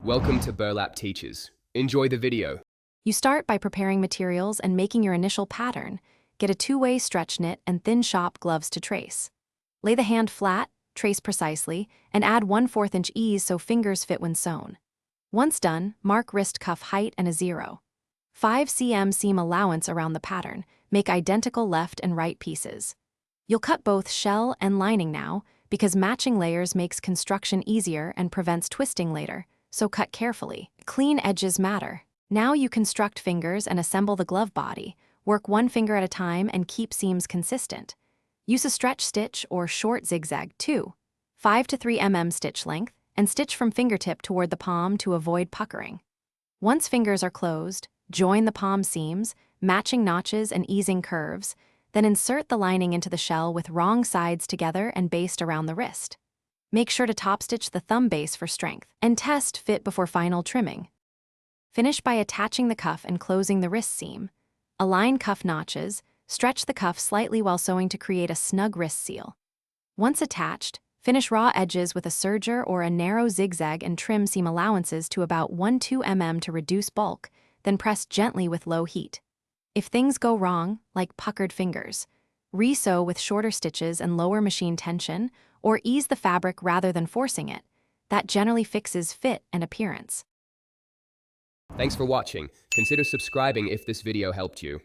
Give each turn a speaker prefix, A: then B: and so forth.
A: Welcome to Burlap Teachers. Enjoy the video.
B: You start by preparing materials and making your initial pattern. Get a two-way stretch knit and thin shop gloves to trace. Lay the hand flat, trace precisely, and add 1/4 inch ease so fingers fit when sewn. Once done, mark wrist cuff height and a 0. 5 cm seam allowance around the pattern. Make identical left and right pieces. You'll cut both shell and lining now, because matching layers makes construction easier and prevents twisting later, so cut carefully. Clean edges matter. Now you construct fingers and assemble the glove body. Work one finger at a time and keep seams consistent. Use a stretch stitch or short zigzag too. 5 to 3 mm stitch length, and stitch from fingertip toward the palm to avoid puckering. Once fingers are closed, join the palm seams, matching notches and easing curves, then insert the lining into the shell with wrong sides together and based around the wrist. Make sure to top stitch the thumb base for strength, and test fit before final trimming. Finish by attaching the cuff and closing the wrist seam. Align cuff notches, stretch the cuff slightly while sewing to create a snug wrist seal. Once attached, finish raw edges with a serger or a narrow zigzag and trim seam allowances to about 1-2 mm to reduce bulk, then press gently with low heat. If things go wrong, like puckered fingers, re-sew with shorter stitches and lower machine tension, or ease the fabric rather than forcing it. That generally fixes fit and appearance.
A: Thanks for watching. Consider subscribing if this video helped you.